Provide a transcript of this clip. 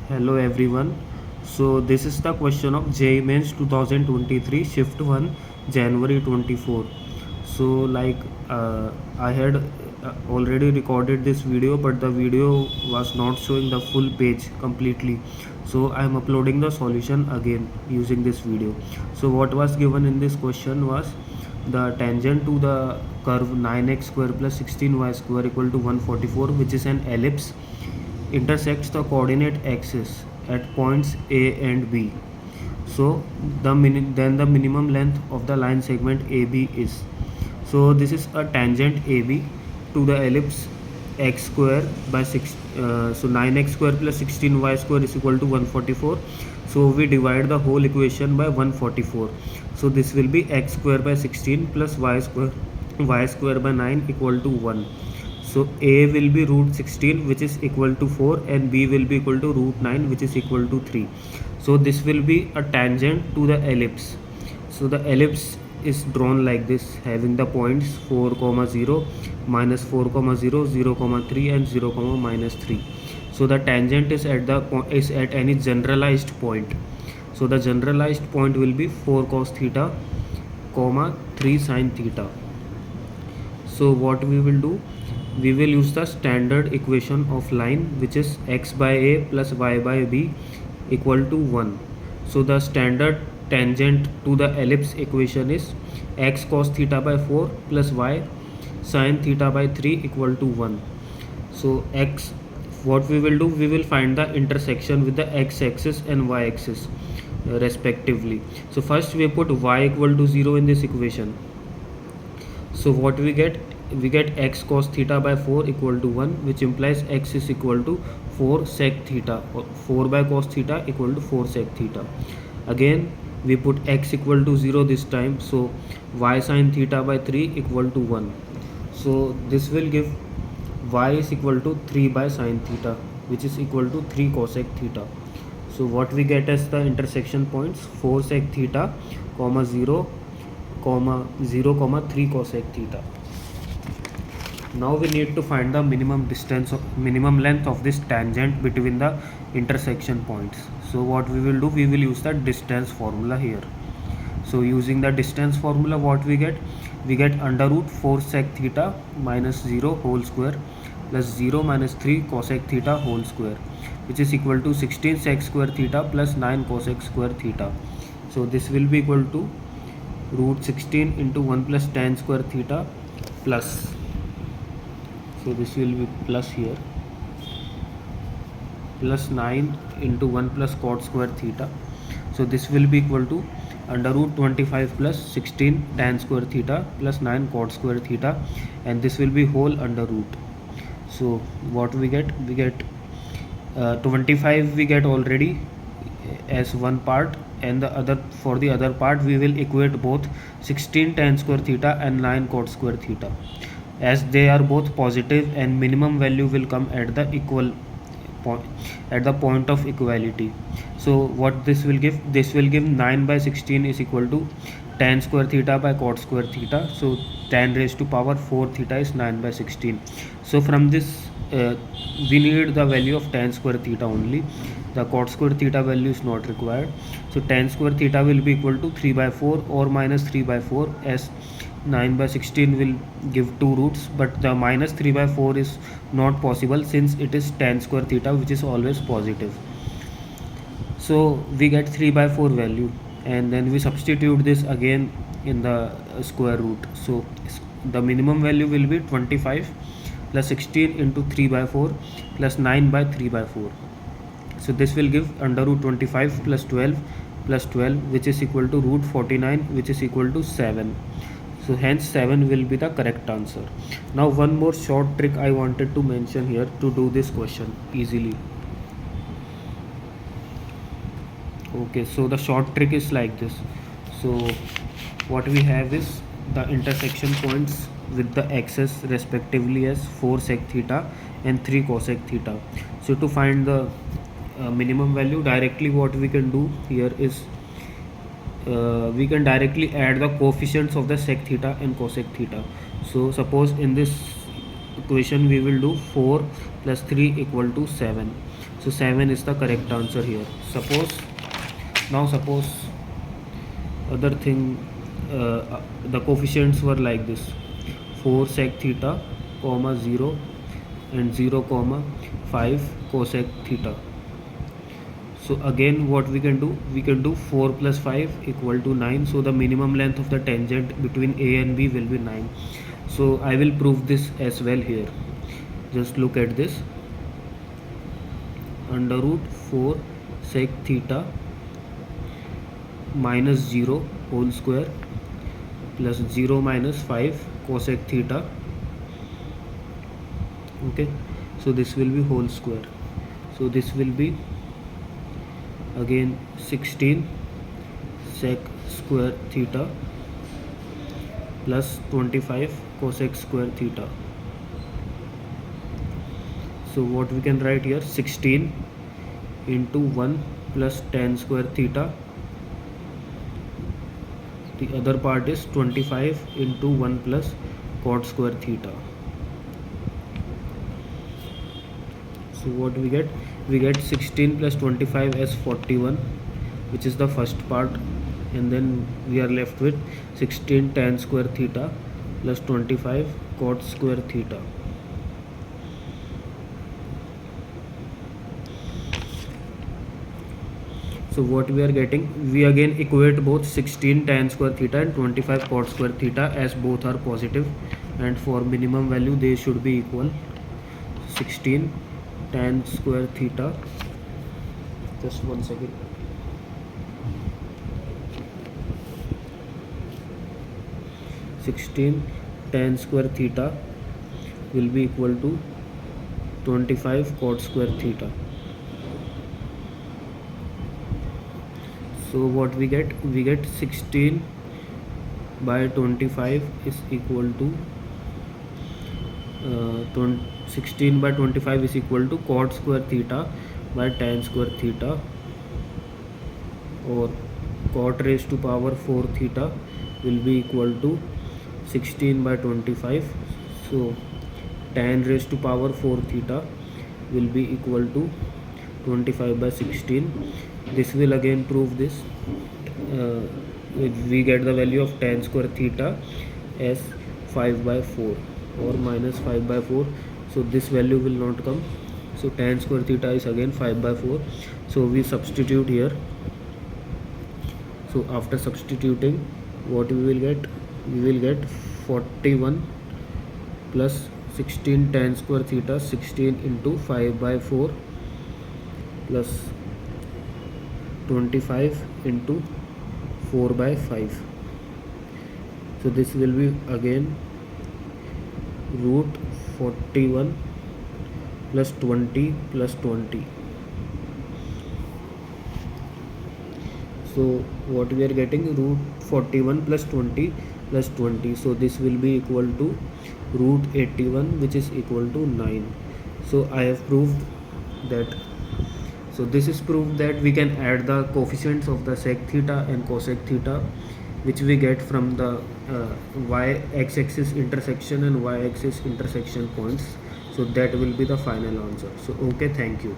Hello everyone. So this is the question of JEE Mains 2023 Shift 1 January 24. So I had already recorded this video, but the video was not showing the full page completely. So I am uploading the solution again using this video. So what was given in this question was the tangent to the curve 9x square plus 16y square equal to 144, which is an ellipse, intersects the coordinate axis at points A and B. So then the minimum length of the line segment AB is. So this is a tangent AB to the ellipse x square by 6. So 9x square plus 16y square is equal to 144. So we divide the whole equation by 144. So this will be x square by 16 plus y square by 9 equal to 1. So A will be root 16, which is equal to 4, and B will be equal to root 9, which is equal to 3. So this will be a tangent to the ellipse. So the ellipse is drawn like this, having the points 4, 0, minus 4, 0, 0, 3 and 0, minus 3. So the tangent is at any generalized point. So the generalized point will be 4 cos theta, 3 sin theta. So what we will do, we will use the standard equation of line, which is x by a plus y by b equal to 1. So the standard tangent to the ellipse equation is x cos theta by 4 plus y sin theta by 3 equal to 1. So what we will do, we will find the intersection with the x axis and y axis respectively. So first we put y equal to 0 in this equation. So what we get x cos theta by 4 equal to 1, which implies x is equal to 4 sec theta, or 4 by cos theta equal to 4 sec theta. Again we put x equal to 0 this time, so y sin theta by 3 equal to 1. So this will give y is equal to 3 by sin theta, which is equal to 3 cosec theta. So what we get as the intersection points, 4 sec theta, 0, 0, 3 cosec theta. Now we need to find the minimum length of this tangent between the intersection points. So what we will do, we will use the distance formula here. So using the distance formula, what we get under root 4 sec theta minus 0 whole square plus 0 minus 3 cosec theta whole square, which is equal to 16 sec square theta plus 9 cosec square theta. So this will be equal to root 16 into 1 plus tan square theta plus, so this will be plus here, plus 9 into 1 plus cot square theta. So this will be equal to under root 25 plus 16 tan square theta plus 9 cot square theta, and this will be whole under root. So what we get 25 we get already as one part, and for the other part we will equate both 16 tan square theta and 9 cot square theta, as they are both positive, and minimum value will come at the equal point, at the point of equality. So what this will give, 9 by 16 is equal to tan square theta by cot square theta. So tan raised to power 4 theta is 9 by 16. So from this we need the value of tan square theta only. The cot square theta value is not required. So tan square theta will be equal to 3 by 4 or minus 3 by 4, as 9 by 16 will give 2 roots, but the minus 3 by 4 is not possible since it is tan square theta, which is always positive. So we get 3 by 4 value, and then we substitute this again in the square root. So the minimum value will be 25 plus 16 into 3 by 4 plus 9 by 3 by 4. So this will give under root 25 plus 12, which is equal to root 49, which is equal to 7. So hence 7 will be the correct answer. Now one more short trick I wanted to mention here to do this question easily. Okay, so the short trick is like this. So what we have is the intersection points with the axes respectively as 4 sec theta and 3 cosec theta. So to find the minimum value, directly what we can do here is we can directly add the coefficients of the sec theta and cosec theta. So suppose in this equation we will do 4 plus 3 equal to 7. So 7 is the correct answer here. Suppose other thing, the coefficients were like this: 4 sec theta comma 0 and 0 comma 5 cosec theta. So again what we can do, 4 plus 5 equal to 9. So the minimum length of the tangent between A and B will be 9. So I will prove this as well here. Just look at this: under root 4 sec theta minus 0 whole square plus 0 minus 5 cosec theta. Okay, so this will be whole square. So this will be again 16 sec square theta plus 25 cosec square theta. So what we can write here: 16 into 1 plus tan square theta. The other part is 25 into 1 plus cot square theta. So what we get? We get 16 plus 25 as 41, which is the first part, and then we are left with 16 tan square theta plus 25 cot square theta. So what we are getting, we again equate both 16 tan square theta and 25 cot square theta as both are positive, and for minimum value they should be equal. 16 tan square theta, just one second, 16 tan square theta will be equal to 25 cot square theta. So what we get? We get 16 by 25 is equal to 16 by 25 is equal to cot square theta by tan square theta, or cot raised to power 4 theta will be equal to 16 by 25. So tan raised to power 4 theta will be equal to 25 by 16. This will again prove this. We get the value of tan square theta as 5 by 4 or minus 5 by 4. So this value will not come. So tan square theta is again 5 by 4. So we substitute here. So after substituting, what we will get? We will get 41 plus 16 tan square theta, 16 into 5 by 4 plus 25 into 4 by 5. So this will be again root 41 plus 20 plus 20. So what we are getting? Root 41 plus 20 plus 20. So this will be equal to root 81, which is equal to 9. So I have proved that. So this is proof that we can add the coefficients of the sec theta and cosec theta, which we get from the y-axis intersection and y-axis intersection points. So that will be the final answer. So okay, thank you.